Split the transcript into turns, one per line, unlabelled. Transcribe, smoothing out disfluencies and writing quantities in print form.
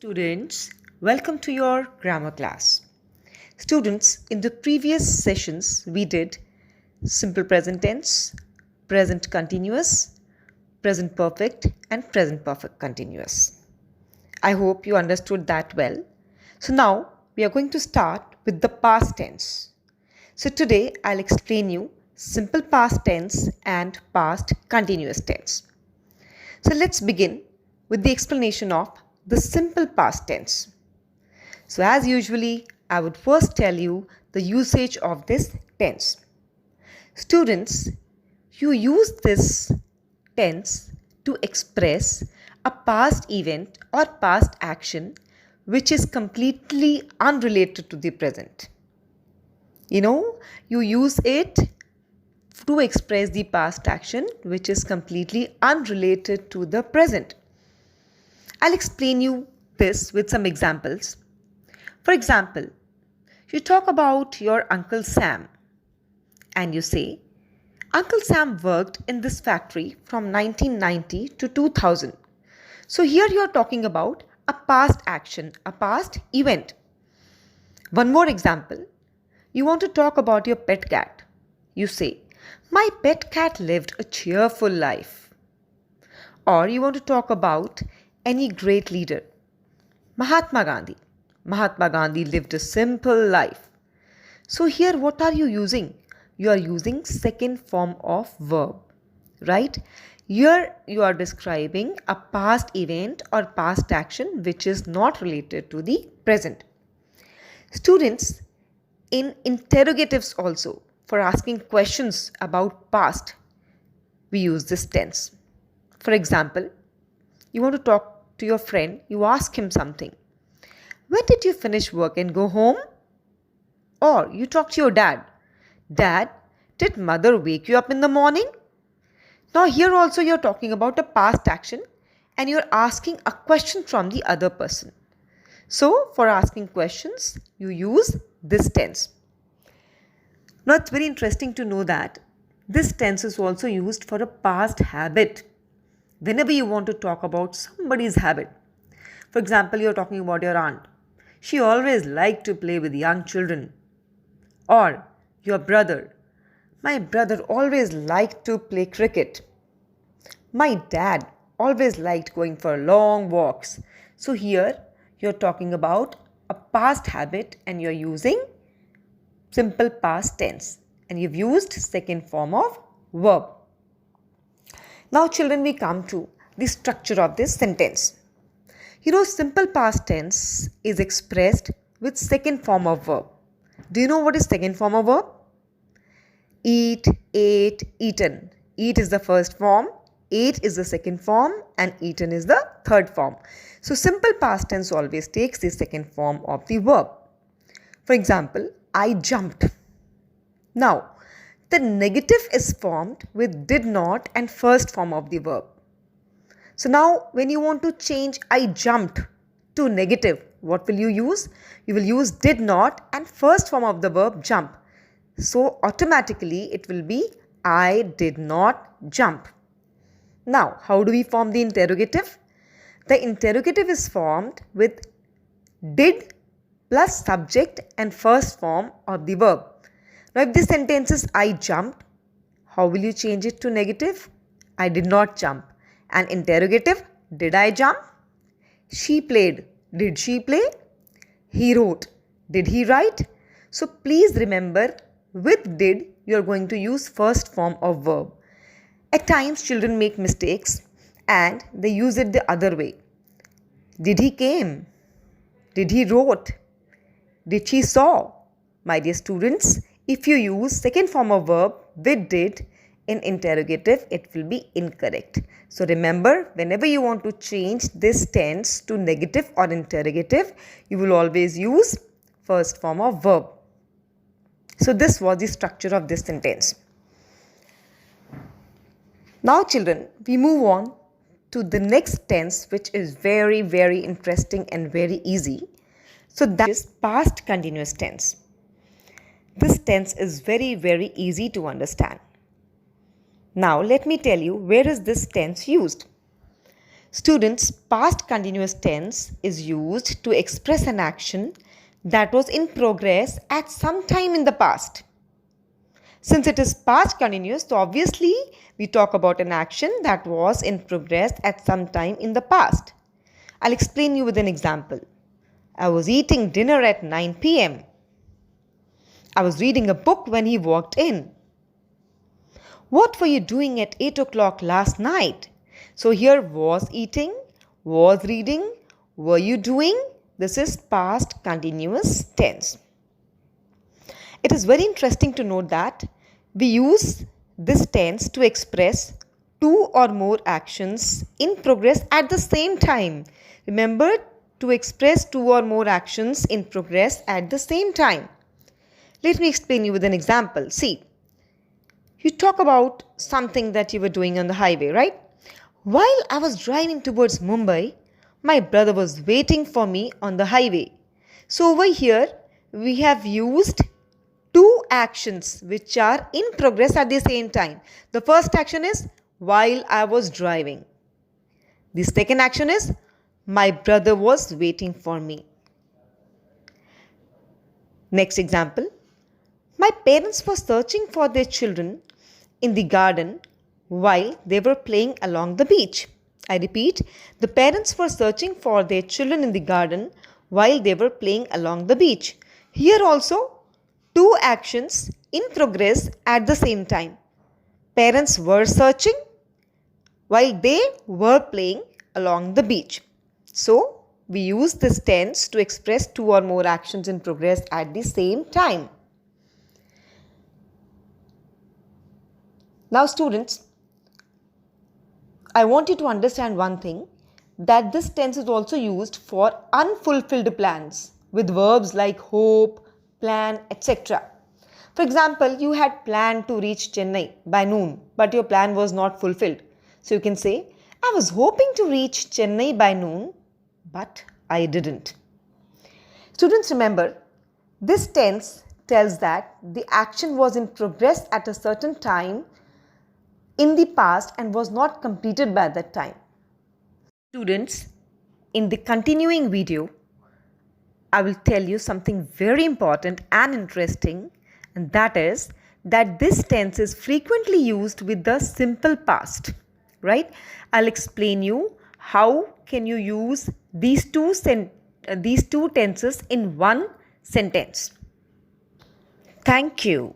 Students, welcome to your grammar class. Students, in the previous sessions we did simple present tense, present continuous, present perfect and present perfect continuous. I hope you understood that well. So now we are going to start with the past tense. So today I'll explain you simple past tense and past continuous tense. So let's begin with the explanation of the simple past tense. So as usually, I would first tell you the usage of this tense. Students, you use this tense to express a past event or past action which is completely unrelated to the present. You use it to express the past action which is completely unrelated to the present. I'll explain you this with some examples. For example, you talk about your Uncle Sam and you say, Uncle Sam worked in this factory from 1990 to 2000. So here you are talking about a past action, a past event. One more example, you want to talk about your pet cat. You say, my pet cat lived a cheerful life. Or you want to talk about any great leader. Mahatma Gandhi. Mahatma Gandhi lived a simple life. So here what are you using? You are using second form of verb, right? Here you are describing a past event or past action which is not related to the present. Students, in interrogatives also, for asking questions about past, we use this tense. For example, you want to talk to your friend, you ask him something. When did you finish work and go home? Or you talk to your dad. Dad, did mother wake you up in the morning? Now here also you're talking about a past action and you're asking a question from the other person. So for asking questions, you use this tense. Now it's very interesting to know that this tense is also used for a past habit. Whenever you want to talk about somebody's habit. For example, you're talking about your aunt. She always liked to play with young children. Or your brother. My brother always liked to play cricket. My dad always liked going for long walks. So here you're talking about a past habit and you're using simple past tense. And you've used second form of verb. Now children, we come to the structure of this sentence. Simple past tense is expressed with second form of verb. Do you know what is second form of verb? Eat, ate, eaten. Eat is the first form, ate is the second form and eaten is the third form. So simple past tense always takes the second form of the verb. For example, I jumped. Now, the negative is formed with did not and first form of the verb. So now when you want to change I jumped to negative, what will you use? You will use did not and first form of the verb jump. So automatically it will be I did not jump. Now how do we form the interrogative? The interrogative is formed with did plus subject and first form of the verb. Now if this sentence is I jumped, how will you change it to negative? I did not jump. And interrogative, did I jump? She played, did she play? He wrote, did he write? So please remember, with did you are going to use first form of verb. At times children make mistakes and they use it the other way. Did he came? Did he wrote? Did she saw? My dear students, if you use second form of verb with did in interrogative, it will be incorrect. So remember, whenever you want to change this tense to negative or interrogative, you will always use first form of verb. So this was the structure of this sentence. Now children, we move on to the next tense, which is very, very interesting and very easy. So that is past continuous tense. This tense is very, very easy to understand. Now let me tell you where is this tense used. Students, past continuous tense is used to express an action that was in progress at some time in the past. Since it is past continuous, so obviously we talk about an action that was in progress at some time in the past. I'll explain you with an example. I was eating dinner at 9 p.m. I was reading a book when he walked in. What were you doing at 8 o'clock last night? So here was eating, was reading, were you doing? This is past continuous tense. It is very interesting to note that we use this tense to express two or more actions in progress at the same time. Remember, to express two or more actions in progress at the same time. Let me explain you with an example. See, you talk about something that you were doing on the highway, right? While I was driving towards Mumbai, my brother was waiting for me on the highway. So over here, we have used two actions which are in progress at the same time. The first action is while I was driving. The second action is my brother was waiting for me. Next example. My parents were searching for their children in the garden while they were playing along the beach. I repeat, the parents were searching for their children in the garden while they were playing along the beach. Here also, two actions in progress at the same time. Parents were searching while they were playing along the beach. So, we use this tense to express two or more actions in progress at the same time. Now students, I want you to understand one thing, that this tense is also used for unfulfilled plans with verbs like hope, plan, etc. For example, you had planned to reach Chennai by noon, but your plan was not fulfilled. So you can say, I was hoping to reach Chennai by noon, but I didn't. Students, remember, this tense tells that the action was in progress at a certain time in the past and was not completed by that time. Students, in the continuing video, I will tell you something very important and interesting, and that is that this tense is frequently used with the simple past, right? I'll explain you how can you use these two tenses in one sentence. Thank you.